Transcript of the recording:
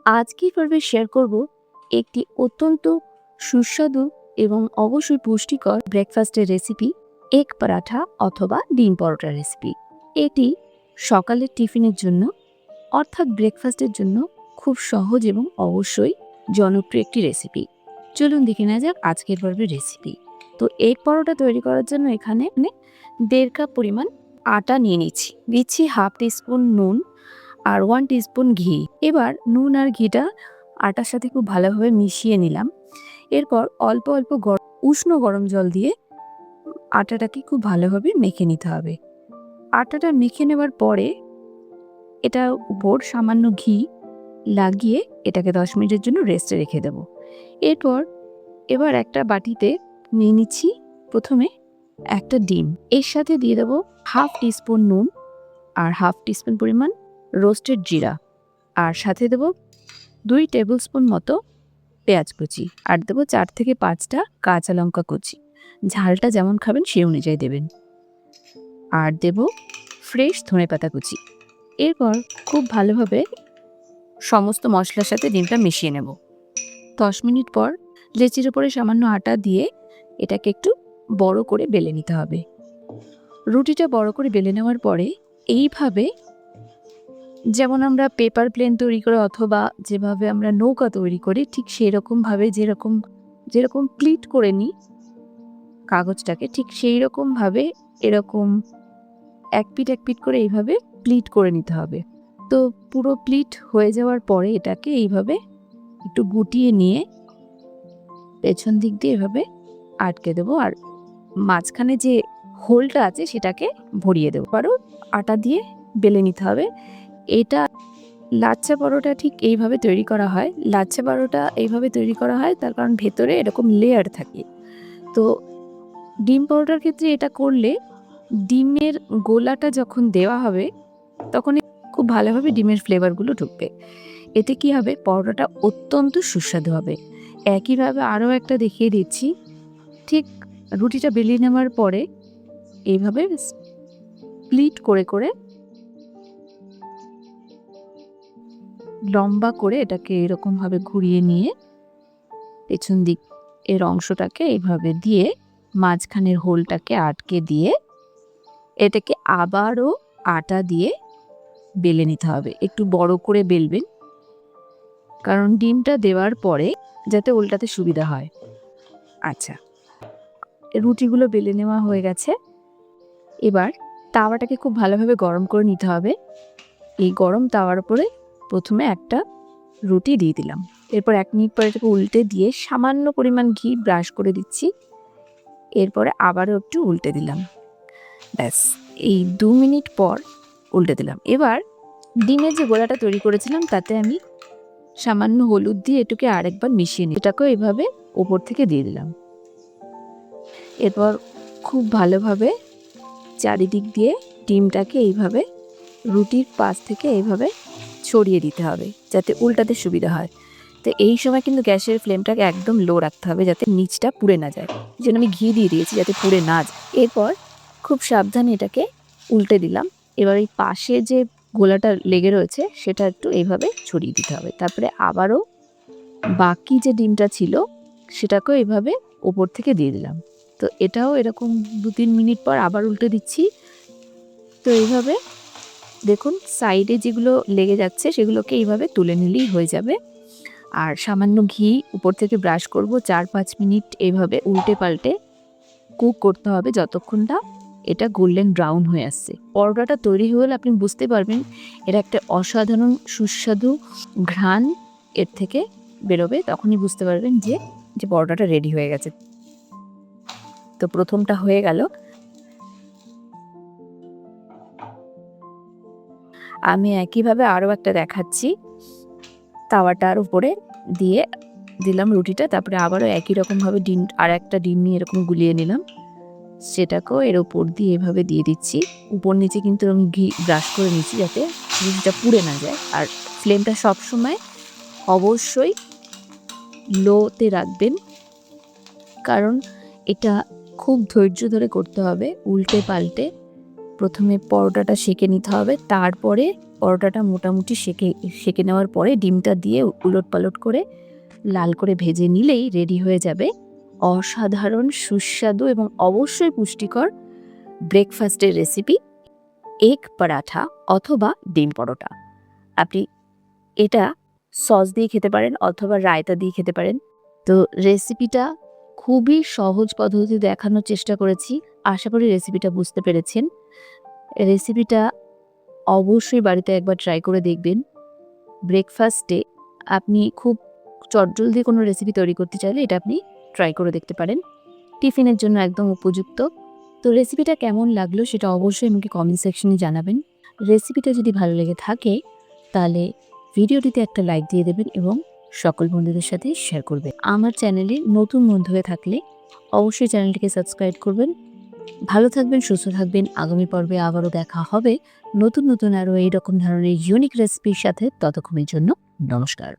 আজকের পর্বে শেয়ার করব একটি অত্যন্ত সুস্বাদু এবং অবশ্যই পুষ্টিকর ব্রেকফাস্টের রেসিপি, এগ পরাঠা অথবা ডিম পরোটা রেসিপি। এটি সকালের টিফিনের জন্য অর্থাৎ ব্রেকফাস্টের জন্য খুব সহজ এবং অবশ্যই জনপ্রিয় একটি রেসিপি। চলুন দেখে নেওয়া যাক আজকের পর্বের রেসিপি। তো এগ পরোটা তৈরি করার জন্য এখানে 1.5 কাপ পরিমাণ আটা নিয়ে দিচ্ছি 1/2 টিস্পুন নুন আর 1 টিস্পুন ঘি। এবার নুন আর ঘিটা আটার সাথে খুব ভালোভাবে মিশিয়ে নিলাম। এরপর অল্প অল্প উষ্ণ গরম জল দিয়ে আটাটাকে খুব ভালোভাবে মেখে নিতে হবে। আটাটা মেখে নেওয়ার পরে এটার উপর সামান্য ঘি লাগিয়ে এটাকে 10 মিনিটের জন্য রেস্টে রেখে দেব। এবার একটা বাটিতে নিয়ে নিচ্ছি প্রথমে একটা ডিম। এর সাথে দিয়ে দেবো 1/2 টিস্পুন নুন আর 1/2 টিস্পুন পরিমাণ রোস্টেড জিরা, আর সাথে দেবো 2 টেবিল স্পুন মতো পেঁয়াজ কুচি, আর দেবো 4 থেকে 5টা কাঁচা লঙ্কা কুচি। ঝালটা যেমন খাবেন সেই অনুযায়ী দেবেন। আর দেব ফ্রেশ ধনেপাতা কুচি। এরপর খুব ভালোভাবে সমস্ত মশলার সাথে ডিমটা মিশিয়ে নেব। 10 মিনিট পর লেচির উপরে সামান্য আটা দিয়ে এটাকে একটু বড় করে বেলে নিতে হবে। রুটিটা বড় করে বেলে নেওয়ার পরে এইভাবে, যেমন আমরা পেপার প্লেন তৈরি করে অথবা যেভাবে আমরা নৌকা তৈরি করি, ঠিক সেই রকমভাবে যেরকম প্লিট করে নিই কাগজটাকে, ঠিক সেই রকমভাবে এরকম এক পিঠ করে এইভাবে প্লিট করে নিতে হবে। তো পুরো প্লিট হয়ে যাওয়ার পরে এটাকে এইভাবে একটু গুটিয়ে নিয়ে পেছন দিক দিয়ে এভাবে আটকে দেবো, আর মাঝখানে যে হোলটা আছে সেটাকে ভরিয়ে দেবো। আরও আটা দিয়ে বেলে নিতে হবে। এটা লাচ্ছা পরোটা ঠিক এইভাবে তৈরি করা হয়। লাচ্ছা পরোটা এইভাবে তৈরি করা হয় তার কারণ ভেতরে এরকম লেয়ার থাকে। তো ডিম পরোটার ক্ষেত্রে এটা করলে ডিমের গোলাটা যখন দেওয়া হবে তখন খুব ভালোভাবে ডিমের ফ্লেভারগুলো ঢুকবে। এতে কি হবে, পরোটাটা অত্যন্ত সুস্বাদু হবে। একইভাবে আরও একটা দেখিয়ে দিচ্ছি। ঠিক রুটিটা বেলিয়ে নেওয়ার পরে এইভাবে স্প্লিট করে করে লম্বা করে এটাকে এরকমভাবে ঘুরিয়ে নিয়ে পেছন দিক এর অংশটাকে এইভাবে দিয়ে মাঝখানের হোলটাকে আটকে দিয়ে এটাকে আবারও আটা দিয়ে বেলে নিতে হবে। একটু বড় করে বেলবেন, কারণ ডিমটা দেওয়ার পরে যাতে উল্টাতে সুবিধা হয়। আচ্ছা, রুটিগুলো বেলে নেওয়া হয়ে গেছে। এবার তাওয়াটাকে খুব ভালোভাবে গরম করে নিতে হবে। এই গরম তাওয়ার উপরে প্রথমে একটা রুটি দিয়ে দিলাম। এরপর 1 মিনিট পরে এটাকে উল্টে দিয়ে সামান্য পরিমাণ ঘি ব্রাশ করে দিচ্ছি। এরপরে আবারও একটু উল্টে দিলাম। ব্যাস, এই 2 মিনিট পর উল্টে দিলাম। এবার ডিমের যে গোলাটা তৈরি করেছিলাম তাতে আমি সামান্য হলুদ দিয়ে এটাকে আরেকবার মিশিয়ে নিই। এটাকেও এইভাবে ওপর থেকে দিয়ে দিলাম। এরপর খুব ভালোভাবে চারিদিক দিয়ে ডিমটাকে এইভাবে রুটির পাশ থেকে এইভাবে ছড়িয়ে দিতে হবে যাতে উল্টাতে সুবিধা হয়। তো এই সময় কিন্তু গ্যাসের ফ্লেমটাকে একদম লো রাখতে হবে যাতে নিচটা পুড়ে না যায়। এই জন্য আমি ঘি দিয়ে দিয়েছি যাতে পুড়ে না যায়। এরপর খুব সাবধানে এটাকে উল্টে দিলাম। এবার এই পাশে যে গোলাটা লেগে রয়েছে সেটা একটু এইভাবে ছড়িয়ে দিতে হবে। তারপরে আবারও বাকি যে ডিমটা ছিল সেটাকেও এইভাবে ওপর থেকে দিয়ে দিলাম। তো এটাও এরকম 2-3 মিনিট পর আবার উল্টে দিচ্ছি। তো এইভাবে দেখুন সাইডে যেগুলো লেগে যাচ্ছে সেগুলোকে এইভাবে তুলে নিলেই হয়ে যাবে। আর সামান্য ঘি উপর থেকে ব্রাশ করব। 4-5 মিনিট এইভাবে উল্টে পাল্টে কুক করতে হবে যতক্ষণ না এটা গোল্ডেন ব্রাউন হয়ে আসছে। পরোটাটা তৈরি হয়ে গেলে আপনি বুঝতে পারবেন এর একটা অসাধারণ সুস্বাদু ঘ্রাণ এর থেকে বেরোবে। তখনই বুঝতে পারবেন যে পরোটাটা রেডি হয়ে গেছে। তো প্রথমটা হয়ে গেল। আমি একইভাবে আরও একটা দেখাচ্ছি। তাওয়াটার উপরে দিয়ে দিলাম রুটিটা, তারপরে আবারও একই রকমভাবে আর একটা ডিম নিয়ে এরকম গুলিয়ে নিলাম, সেটাকেও এর ওপর দিয়ে এভাবে দিয়ে দিচ্ছি। উপর নিচে কিন্তু আমি ঘি ব্রাশ করে নিচ্ছি যাতে রুটিটা পুড়ে না যায়। আর ফ্লেমটা সবসময় অবশ্যই লোতে রাখবেন, কারণ এটা খুব ধৈর্য ধরে করতে হবে উল্টে পাল্টে প্রথমে পরোটাটা সেঁকে নিতে হবে, তারপরে পরোটাটা মোটামুটি সেঁকে নেওয়ার পরে ডিমটা দিয়ে উলটপালট করে লাল করে ভেজে নিলেই রেডি হয়ে যাবে অসাধারণ সুস্বাদু এবং অবশ্যই পুষ্টিকর ব্রেকফাস্টের রেসিপি এগ পরাঠা অথবা ডিম পরোটা। আপনি এটা সস দিয়ে খেতে পারেন অথবা রায়তা দিয়ে খেতে পারেন। তো রেসিপিটা খুবই সহজ পদ্ধতিতে দেখানোর চেষ্টা করেছি। আশা করি রেসিপিটা বুঝতে পেরেছেন। রেসিপিটা অবশ্যই বাড়িতে একবার ট্রাই করে দেখবেন। ব্রেকফাস্টে আপনি খুব চটজলদি কোনো রেসিপি তৈরি করতে চাইলে এটা আপনি ট্রাই করে দেখতে পারেন। টিফিনের জন্য একদম উপযুক্ত। তো রেসিপিটা কেমন লাগলো সেটা অবশ্যই আমাকে কমেন্ট সেকশনে জানাবেন। রেসিপিটা যদি ভালো লেগে থাকে তাহলে ভিডিওটিতে একটা লাইক দিয়ে দেবেন এবং সকল বন্ধুদের সাথে শেয়ার করবেন। আমার চ্যানেলে নতুন বন্ধু হয়ে থাকলে অবশ্যই চ্যানেলটিকে সাবস্ক্রাইব করবেন। ভালো থাকবেন, সুস্থ থাকবেন। আগামী পর্বে আবারও দেখা হবে নতুন আরও এইরকম ধরনের ইউনিক রেসিপির সাথে। ততক্ষণের জন্য নমস্কার।